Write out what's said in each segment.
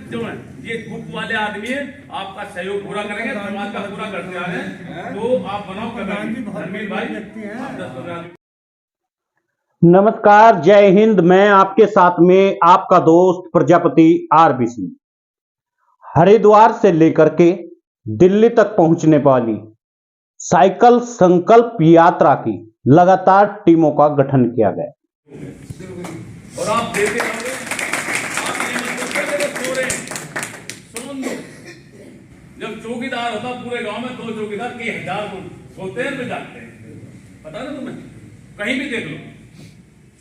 जो है ये ग्रुप वाले आदमी है, आपका सहयोग पूरा करेंगे, समाज का पूरा करते आ रहे हैं, तो आप बनाओ धर्मेंद्र भाई, आप 10-15 नमस्कार, जय हिंद। मैं आपके साथ में आपका दोस्त प्रजापति आरबी सिंह। हरिद्वार से लेकर के दिल्ली तक पहुंचने वाली साइकिल संकल्प यात्रा की लगातार टीमों का गठन किया गया और आप देते रहोगे, आप ये मत करके सो रहे हैं, सुन लो। जब चौकीदार होता पूरे गांव में 2 चौकीदार कई हजार सोते हैं तो जागते हैं, पता ना तुम्हें, कहीं भी देख लो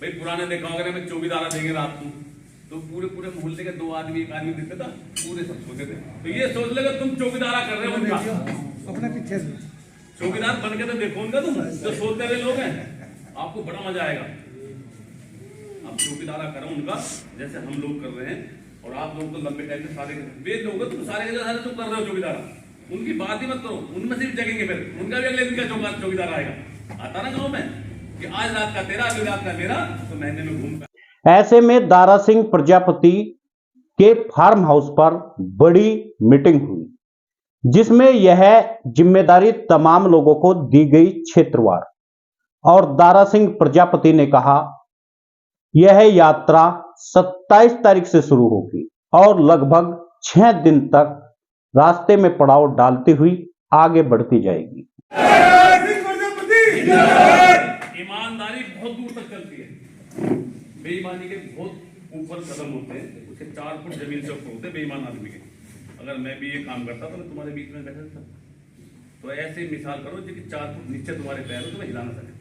भाई। पुराने देखा होगा में चौकीदार देंगे रात को, तो पूरे पूरे मोहल्ले के 2 आदमी 1 आदमी दिखते था, पूरे सब सोते थे। तो ये सोच लेगा तुम चौकीदारा कर रहे हो उनका, अपने पीछे चौकीदार बन के तो देखो उनका, तुम जो सोते हुए लोग हैं, आपको बड़ा मजा आएगा। आप चौकीदारा करो उनका जैसे हम लोग कर रहे हैं, और आप लोग तो लंबे टाइम से सारे वे लोग तुम सारे के सारे तुम कर रहे हो चौकीदारा, उनकी बात ही मत करो, उनमें सिर्फ जगेंगे, फिर उनका भी अगले दिन का चौकीदार आएगा। आता ना गाँव में कि आज रात का तेरा, अगली रात का मेरा, तो महीने में घूमता। ऐसे में दारा सिंह प्रजापति के फार्म हाउस पर बड़ी मीटिंग हुई, जिसमें यह जिम्मेदारी तमाम लोगों को दी गई क्षेत्रवार। और दारा सिंह प्रजापति ने कहा यह यात्रा 27 तारीख से शुरू होगी और लगभग 6 दिन तक रास्ते में पड़ाव डालती हुई आगे बढ़ती जाएगी। ईमानदारी बहुत दूर तक चलती है, बेईमानी के बहुत ऊपर कदम होते हैं, उसके 4 फुट जमीन से ऊपर होते हैं बेईमान आदमी के। अगर मैं भी ये काम करता तो मैं तुम्हारे बीच में बैठा था, तो ऐसे मिसाल करो जो कि 4 फुट नीचे तुम्हारे पैर हो, तुम्हें हिला ना सके,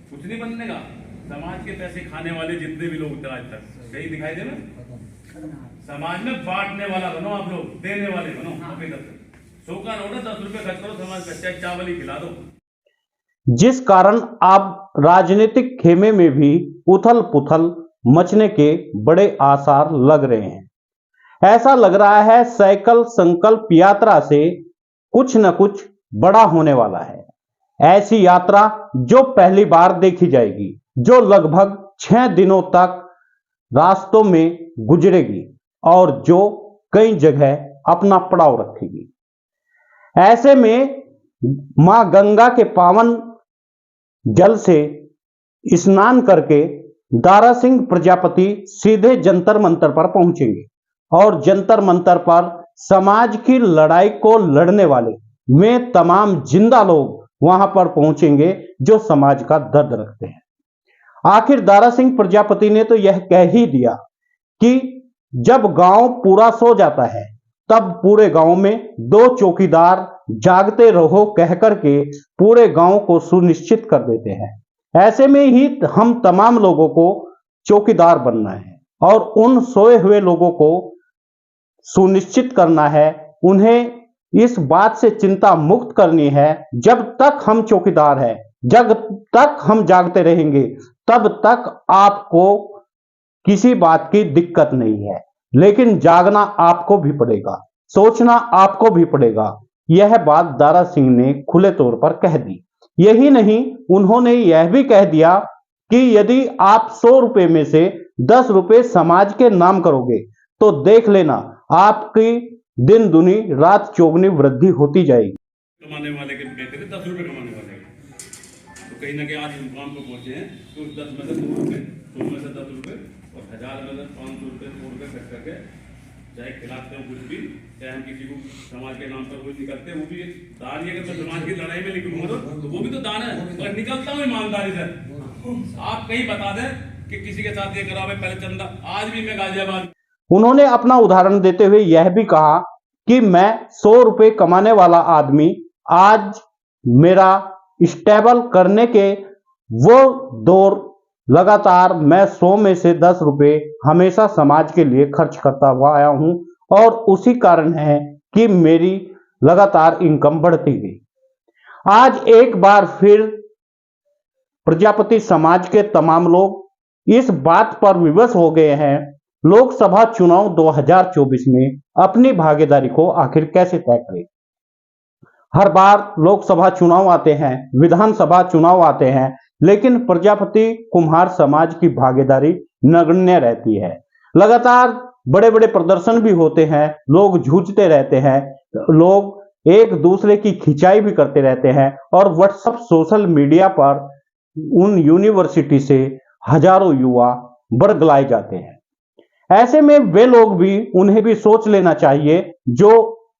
कुछ नहीं बनने का। समाज के पैसे खाने वाले जितने भी लोग थे आज तक, कहीं दिखाई दे ना, समाज में बांटने वाला बनो, आप लोग देने वाले बनो। हकीकत 100 का नोट है, 10 रुपए खर्च करो, समाज में चाहे चावल ही खिला दो। जिस कारण अब राजनीतिक खेमे में भी उथल पुथल मचने के बड़े आसार लग रहे हैं। ऐसा लग रहा है साइकिल संकल्प यात्रा से कुछ न कुछ बड़ा होने वाला है। ऐसी यात्रा जो पहली बार देखी जाएगी, जो लगभग 6 दिनों तक रास्तों में गुजरेगी और जो कई जगह अपना पड़ाव रखेगी। ऐसे में मां गंगा के पावन जल से स्नान करके दारा सिंह प्रजापति सीधे जंतर मंतर पर पहुंचेंगे और जंतर मंतर पर समाज की लड़ाई को लड़ने वाले वे तमाम जिंदा लोग वहां पर पहुंचेंगे जो समाज का दर्द रखते हैं। आखिर दारा सिंह प्रजापति ने तो यह कह ही दिया कि जब गांव पूरा सो जाता है तब पूरे गांव में 2 चौकीदार जागते रहो कहकर के पूरे गांव को सुनिश्चित कर देते हैं। ऐसे में ही हम तमाम लोगों को चौकीदार बनना है और उन सोए हुए लोगों को सुनिश्चित करना है, उन्हें इस बात से चिंता मुक्त करनी है। जब तक हम चौकीदार हैं, जब तक हम जागते रहेंगे, तब तक आपको किसी बात की दिक्कत नहीं है, लेकिन जागना आपको भी पड़ेगा, सोचना आपको भी पड़ेगा। यह बात दारा सिंह ने खुले तौर पर कह दी। यही नहीं, उन्होंने यह भी कह दिया कि यदि आप 100 रुपए में से 10 रुपए समाज के नाम करोगे तो देख लेना आपकी दिन दुनी रात चौगुनी वृद्धि होती जाएगी। कमाने वाले के कहते थे 10 रुपए कमाने वाले, तो कहीं ना कहीं आज मुकाम को पहुंचे हैं, तो 10 में से 2 रुपए, 100 में से 10 रुपए और 1000 में से 500 रुपए 100 रुपए खर्च करके चाहे खिलाते हो कुछ भी, चाहे हम किसी को समाज के नाम पर वो निकलते हैं, वो भी एक दान ही। अगर मैं समाज की लड़ाई में निकलूंगा तो वो भी तो दान है, और निकलता हूँ ईमानदारी से। आप कहीं बता दें कि किसी के साथ ये करा पहले चंदा, आज भी मैं गाजियाबाद। उन्होंने अपना उदाहरण देते हुए यह भी कहा कि मैं 100 रुपए कमाने वाला आदमी आज मेरा स्टेबल करने के वो दौर लगातार मैं 100 में से 10 रुपए हमेशा समाज के लिए खर्च करता हुआ आया हूं और उसी कारण है कि मेरी लगातार इनकम बढ़ती गई। आज एक बार फिर प्रजापति समाज के तमाम लोग इस बात पर विवश हो गए हैं, लोकसभा चुनाव 2024 में अपनी भागीदारी को आखिर कैसे तय करें। हर बार लोकसभा चुनाव आते हैं, विधानसभा चुनाव आते हैं, लेकिन प्रजापति कुम्हार समाज की भागीदारी नगण्य रहती है। लगातार बड़े बड़े प्रदर्शन भी होते हैं, लोग जूझते रहते हैं, लोग एक दूसरे की खिंचाई भी करते रहते हैं और व्हाट्सएप सोशल मीडिया पर उन यूनिवर्सिटी से हजारों युवा बरगलाए जाते हैं। ऐसे में वे लोग भी, उन्हें भी सोच लेना चाहिए, जो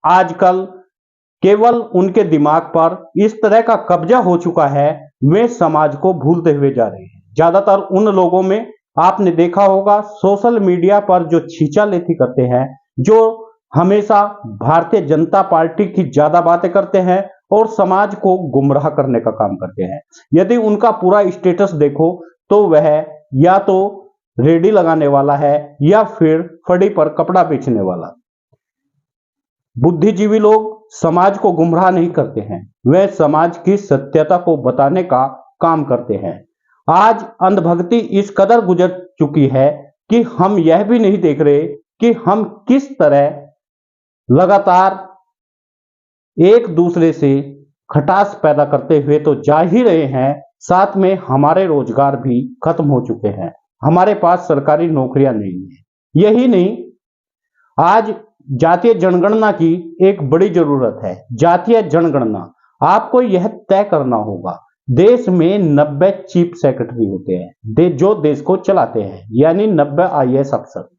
आजकल केवल उनके दिमाग पर इस तरह का कब्जा हो चुका है, वे समाज को भूलते हुए जा रहे हैं। ज्यादातर उन लोगों में आपने देखा होगा, सोशल मीडिया पर जो छींचा-लेती करते हैं, जो हमेशा भारतीय जनता पार्टी की ज्यादा बातें करते हैं और समाज को गुमराह करने का काम करते हैं। यदि उनका पूरा स्टेटस देखो तो वह या तो रेडी लगाने वाला है या फिर फड़ी पर कपड़ा बेचने वाला। बुद्धिजीवी लोग समाज को गुमराह नहीं करते हैं, वे समाज की सत्यता को बताने का काम करते हैं। आज अंधभक्ति इस कदर गुजर चुकी है कि हम यह भी नहीं देख रहे कि हम किस तरह लगातार एक दूसरे से खटास पैदा करते हुए तो जा ही रहे हैं, साथ में हमारे रोजगार भी खत्म हो चुके हैं, हमारे पास सरकारी नौकरियां नहीं है। यही नहीं, आज जातीय जनगणना की एक बड़ी जरूरत है। जातीय जनगणना, आपको यह तय करना होगा, देश में 90 चीफ सेक्रेटरी होते हैं जो देश को चलाते हैं, यानी 90 आईएएस अफसर।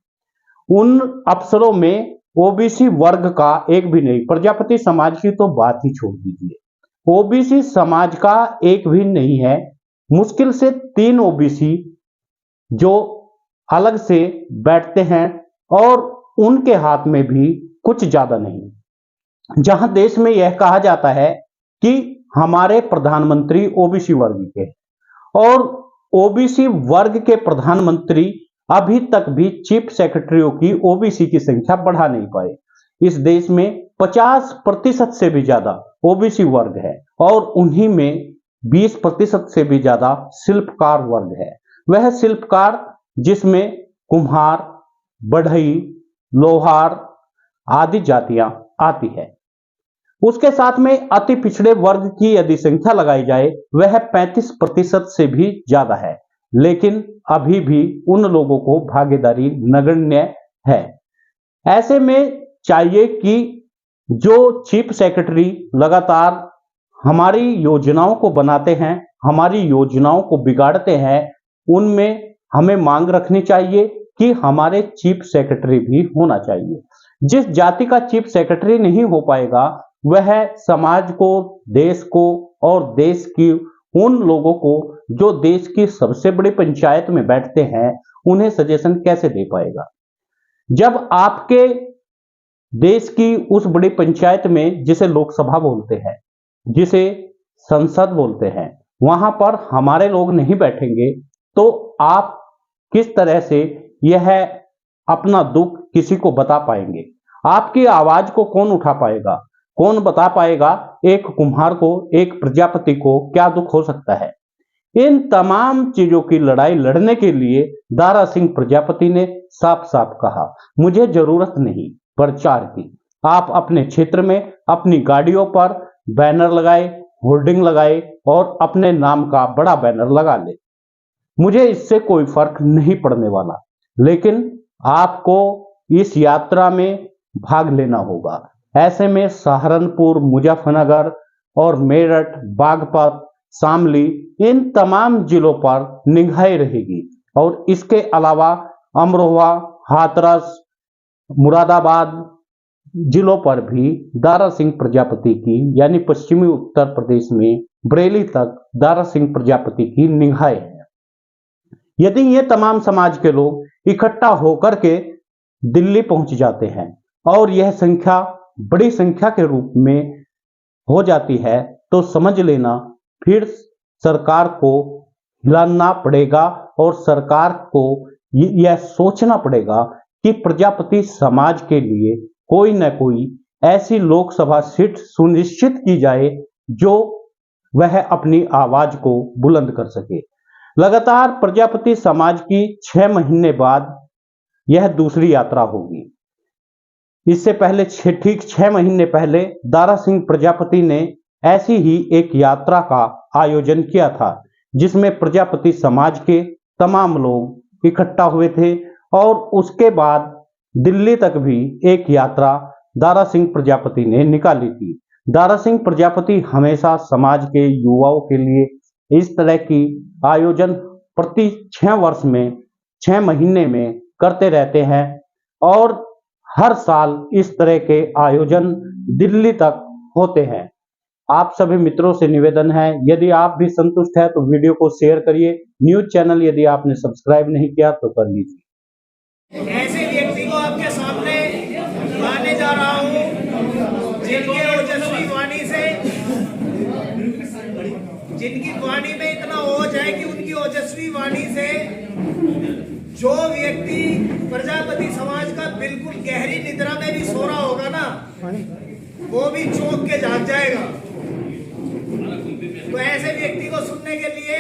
उन अफसरों में ओबीसी वर्ग का एक भी नहीं, प्रजापति समाज की तो बात ही छोड़ दीजिए, ओबीसी समाज का एक भी नहीं है। मुश्किल से 3 ओबीसी जो अलग से बैठते हैं और उनके हाथ में भी कुछ ज्यादा नहीं। जहां देश में यह कहा जाता है कि हमारे प्रधानमंत्री ओबीसी वर्ग के, और ओबीसी वर्ग के प्रधानमंत्री अभी तक भी चीफ सेक्रेटरियों की ओबीसी की संख्या बढ़ा नहीं पाए। इस देश में 50% से भी ज्यादा ओबीसी वर्ग है और उन्हीं में 20% से भी ज्यादा शिल्पकार वर्ग है। वह शिल्पकार जिसमें कुम्हार, बढ़ई, लोहार आदि जातियां आती है। उसके साथ में अति पिछड़े वर्ग की यदि संख्या लगाई जाए, वह 35% से भी ज्यादा है, लेकिन अभी भी उन लोगों को भागीदारी नगण्य है। ऐसे में चाहिए कि जो चीफ सेक्रेटरी लगातार हमारी योजनाओं को बनाते हैं, हमारी योजनाओं को बिगाड़ते हैं, उनमें हमें मांग रखनी चाहिए कि हमारे चीफ सेक्रेटरी भी होना चाहिए। जिस जाति का चीफ सेक्रेटरी नहीं हो पाएगा, वह समाज को, देश को और देश की उन लोगों को जो देश की सबसे बड़ी पंचायत में बैठते हैं, उन्हें सजेशन कैसे दे पाएगा। जब आपके देश की उस बड़ी पंचायत में, जिसे लोकसभा बोलते हैं, जिसे संसद बोलते हैं, वहां पर हमारे लोग नहीं बैठेंगे, तो आप किस तरह से यह अपना दुख किसी को बता पाएंगे? आपकी आवाज को कौन उठा पाएगा? कौन बता पाएगा एक कुम्हार को, एक प्रजापति को क्या दुख हो सकता है? इन तमाम चीजों की लड़ाई लड़ने के लिए दारा सिंह प्रजापति ने साफ साफ कहा, मुझे जरूरत नहीं प्रचार की। आप अपने क्षेत्र में अपनी गाड़ियों पर बैनर लगाए, होर्डिंग लगाए और अपने नाम का बड़ा बैनर लगा ले, मुझे इससे कोई फर्क नहीं पड़ने वाला। लेकिन आपको इस यात्रा में भाग लेना होगा। ऐसे में सहारनपुर, मुजफ्फरनगर और मेरठ, बागपत, शामली, इन तमाम जिलों पर निगाहें रहेगी और इसके अलावा अमरोहा, हाथरस, मुरादाबाद जिलों पर भी दारा सिंह प्रजापति की, यानी पश्चिमी उत्तर प्रदेश में बरेली तक दारा सिंह प्रजापति की निगाहें हैं। यदि ये तमाम समाज के लोग इकट्ठा होकर के दिल्ली पहुंच जाते हैं और यह संख्या बड़ी संख्या के रूप में हो जाती है, तो समझ लेना फिर सरकार को हिलाना पड़ेगा और सरकार को यह सोचना पड़ेगा कि प्रजापति समाज के लिए कोई न कोई ऐसी लोकसभा सीट सुनिश्चित की जाए जो वह अपनी आवाज को बुलंद कर सके। लगातार प्रजापति समाज की 6 महीने बाद यह दूसरी यात्रा होगी। इससे पहले ठीक 6 महीने पहले दारा सिंह प्रजापति ने ऐसी ही एक यात्रा का आयोजन किया था, जिसमें प्रजापति समाज के तमाम लोग इकट्ठा हुए थे और उसके बाद दिल्ली तक भी एक यात्रा दारा सिंह प्रजापति ने निकाली थी। दारा सिंह प्रजापति हमेशा समाज के युवाओं के लिए इस तरह की आयोजन प्रति 6 वर्ष में 6 महीने में करते रहते हैं और हर साल इस तरह के आयोजन दिल्ली तक होते हैं। आप सभी मित्रों से निवेदन है, यदि आप भी संतुष्ट हैं तो वीडियो को शेयर करिए। न्यूज चैनल यदि आपने सब्सक्राइब नहीं किया तो कर लीजिए। ऐसे व्यक्ति को आपके सामने लाने जा रहा हूँ जिनके ओजस्वी वाणी से, जिनकी वाणी में इतना ओज है कि उनकी ओजस्वी वाणी से जो व्यक्ति प्रजापति समाज का बिल्कुल गहरी निद्रा में भी सो रहा होगा ना, वो भी चौंक के जाग जाएगा। तो ऐसे व्यक्ति को सुनने के लिए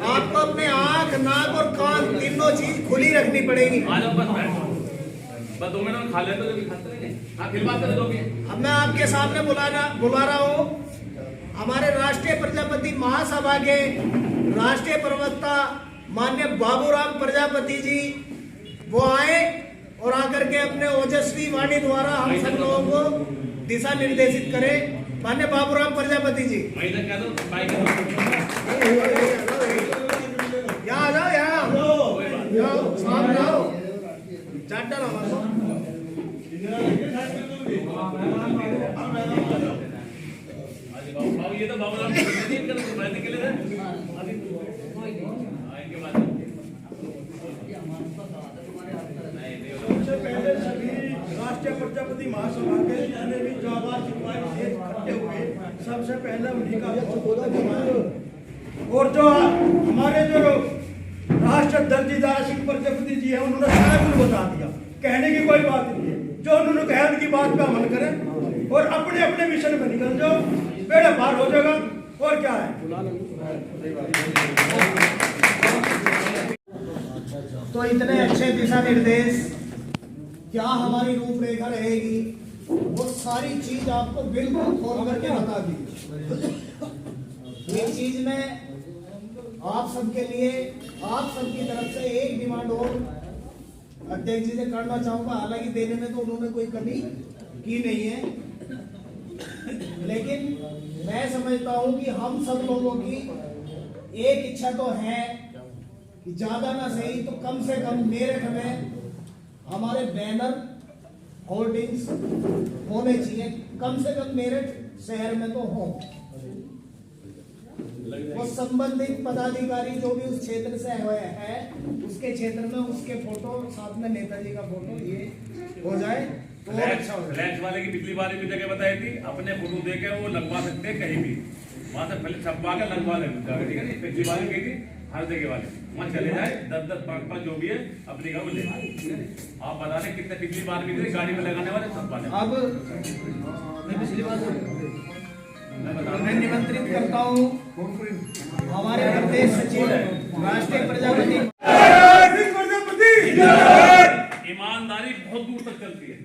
आपको अपने आंख, नाक और कान तीनों चीज खुली रखनी पड़ेगी। बस 2 मिनट खा लेते तो भी खाते रहेंगे। हाँ, फिर बात कर दोगे। अब मैं आपके सामने बुला रहा हूँ हमारे राष्ट्रीय प्रजापति महासभा के राष्ट्रीय प्रवक्ता माननीय बाबूराम प्रजापति जी। वो आए और आकर के अपने ओजस्वी वाणी द्वारा हम सब लोगों को दिशा निर्देशित करें। माननीय बाबूराम प्रजापति जी, यहाँ आ जाओ, यहाँ सामने आओ, चाटा ना ये तो बाबूराम के लिए सबसे पहले सभी राष्ट्रीय प्रजापति महासभा के जितने भी जाबाज सिपाही इकट्ठे हुए, सबसे पहले उन्हीं का और जो हमारे जो राष्ट्राध्यक्ष दारा सिंह प्रजापति जी है, उन्होंने सारा कुछ बता दिया। कहने की कोई बात नहीं है, जो उन्होंने कहा उनकी बात पे अमल करें और अपने अपने मिशन में निकल जाओ, बेड़ा पार हो जाएगा। और क्या है, तो इतने अच्छे दिशा निर्देश, क्या हमारी रूपरेखा रहेगी, वो सारी चीज आपको बिल्कुल खोल करके बता दी। एक चीज में आप सबके लिए, आप सबकी तरफ से एक डिमांड और अध्यक्ष जी से करना चाहूंगा। हालांकि देने में तो उन्होंने कोई कमी की नहीं है, लेकिन मैं समझता हूं कि हम सब लोगों की एक इच्छा तो है कि ज्यादा ना सही तो कम से कम मेरठ में हमारे बैनर होर्डिंग्स होने चाहिए। कम से कम मेरठ शहर में तो हो। वो संबंधित पदाधिकारी जो भी उस क्षेत्र से है, उसके क्षेत्र में उसके फोटो साथ में नेताजी का फोटो ये हो जाए तो अच्छा हो। फ्लैक्स वाले की पिछली बार भी जगह बताई थी, अपने फोटो देके वो लगवा सकते हैं कहीं भी, वहां से पहले छपवा के लगवा ले। ठीक है, पिछली बार गई थी हर जगह वाले, वहाँ चले जाए 10-10, 5-5 जो भी है अपनी का ले। आप बता दें कितने पिछली बार भी थे गाड़ी में लगाने वाले छपवाने। अब मैं पिछली बार मैं निमंत्रित करता हूँ हमारे प्रदेश सचिव राष्ट्रीय प्रजापति। ईमानदारी बहुत दूर तक चलती है,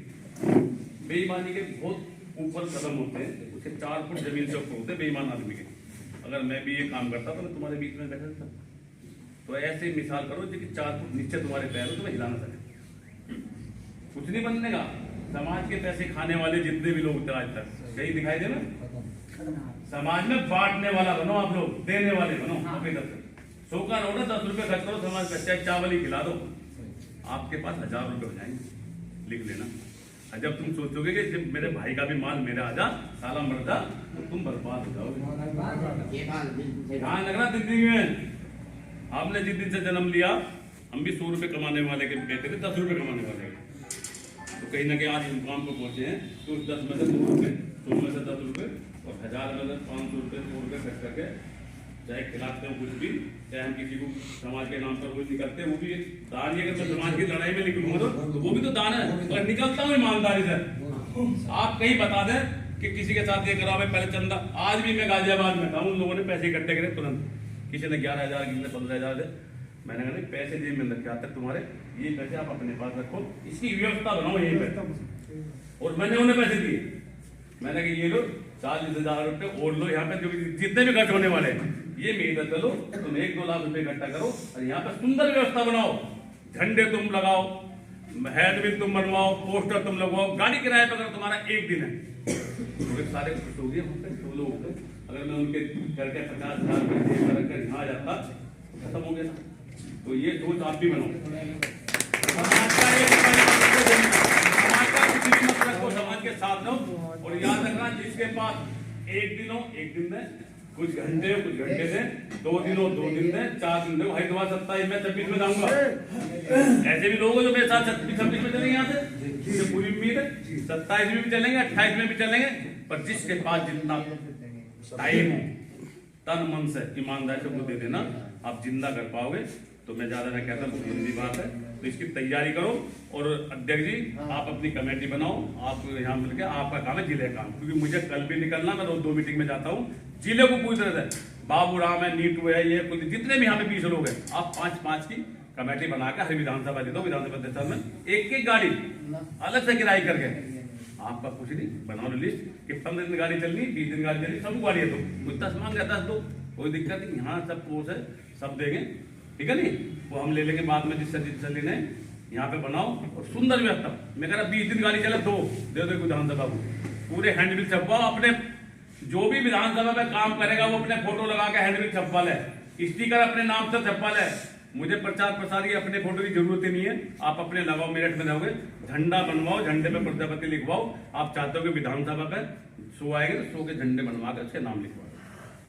बेईमानी के बहुत ऊपर कदम होते हैं। उसके 4 फुट जमीन से ऊपर होते हैं बेईमान आदमी के। अगर मैं भी ये काम करता तो मैं तुम्हारे बीच में बैठा था। तो ऐसे मिसाल करो जो कि 4 फुट नीचे तुम्हारे पैर हो तो मैं हिला ना सके, कुछ नहीं बनने का। समाज के पैसे खाने वाले जितने भी लोग थे आज तक, कहीं दिखाई दे ना, समाज में बांटने वाला बनो आप लोग, देने वाले बनो। अपनी तरफ से 100 का नोट 10 रुपए खर्च करो, समाज का चाहे चावल ही खिला दो, आपके पास 1000 रुपए हो जाएंगे। लिख लेना। जब तुम सोचोगे कि जब मेरे भाई का भी माल मेरे आ जा, साला मर जा, तो तुम बर्बाद हो जाओगे। ध्यान रखना जिंदगी में। आपने जिस दिन से जन्म लिया, हम भी 100 रुपए कमाने वाले के कहते थे, 10 रुपए कमाने वाले। तो कहीं ना कहीं आज मुकाम को पहुंचे हैं, तो 10 में से 2 रुपए, 100 में से 10 रुपए और 1000 में से 500 रुपए, 100 रुपए खर्च करके चाहे खिलाते हो कुछ भी, चाहे हम किसी को समाज के नाम पर कुछ निकलते हैं, वो भी दान ही। अगर मैं समाज की लड़ाई में निकलूंगा तो वो भी तो दान है। अगर निकलता हूँ ईमानदारी से, आप कहीं बता दें कि किसी के साथ ये करा, मैं पहले चंदा, आज भी मैं गाजियाबाद में था, उन लोगों ने पैसे इकट्ठे करे तुरंत, किसी ने 11,000, किसी ने 15,000 दे। मैंने कहा नहीं, पैसे जेब में रखे आज तक तुम्हारे, ये पैसे आप अपने पास रखो, इसकी व्यवस्था बनाओ यहीं पे। और मैंने उन्हें पैसे दिए, मैंने कहा ये लो 40,000 रुपए और लो, यहाँ पे जो जितने भी खर्च होने वाले हैं ये मेहनत करो, तुम 1-2 लाख रुपए इकट्ठा करो और यहाँ पे सुंदर व्यवस्था बनाओ। झंडे तुम लगाओ, हेड बिल तुम बनवाओ, पोस्टर तुम लगवाओ, गाड़ी किराए पर अगर तुम्हारा एक दिन है तो सारे खुश हो गए, हम लोग हो गए। अगर मैं उनके घर के 50,000 रुपये रखकर यहाँ आ जाता खत्म हो गया। तो ये सोच आप भी बनाओ। समाज का किसी भी मकसद को समाज के साथ रहो और याद रखना जिसके पास एक दिन हो एक दिन में, कुछ घंटे हो कुछ घंटे से, 2 दिन हो 2 दिन में, 4 दिन हो। हरिद्वार 27 में 26 में जाऊंगा। ऐसे भी लोग हो जो मेरे साथ 26 में चलेंगे, यहाँ से मुझे पूरी उम्मीद है 27 में भी चलेंगे, 28 में भी चलेंगे। पर जिसके पास जितना टाइम हो, तन मन से ईमानदारी से वो दे देना, आप जिंदा कर पाओगे। तो मैं ज्यादा ना कहता हूँ, हिंदी बात है, तो इसकी तैयारी करो। और अध्यक्ष जी आप अपनी कमेटी बनाओ, आप यहाँ मिलकर, आपका काम है जिले काम, क्योंकि मुझे कल भी निकलना, मैं रोज 2 मीटिंग में जाता हूँ। जिले को पूरी तरह से बाबू राम है, नीटू है, ये कुछ जितने भी यहाँ पे 20 लोग हैं, आप 5-5 की कमेटी बनाकर हर विधानसभा दे दो। विधानसभा अध्यक्ष में एक गाड़ी अलग से किराए करके, आपका कुछ नहीं, बनाओ लिस्ट कि 15 दिन गाड़ी चलनी, 20 दिन गाड़ी चलनी, सब गाड़ी है। तो कुछ 10 मांग गया 10 दो, कोई दिक्कत नहीं। यहाँ सब कोर्स है, सब देंगे, ठीक है नहीं, वो हम ले लेंगे बाद में जिससे लेने। यहाँ पे बनाओ और सुंदर व्यवस्था। मैं कह रहा 20 दिन गाड़ी चले 2 दे दो विधानसभा को, पूरे हैंडबिल छपवाओ। अपने जो भी विधानसभा में काम करेगा वो अपने फोटो लगा के हैंडबिल छपवा ले, स्टिकर अपने नाम से छपवा ले। मुझे प्रचार प्रसार की अपने फोटो की जरूरत ही नहीं है, आप अपने लगाओ, मेरठ में जाओगे, झंडा बनवाओ, झंडे पे प्रजापति लिखवाओ। आप चाहते हो कि विधानसभा पे शो आएगा तो शो के झंडे बनवा कर उसके नाम लिखवाओ।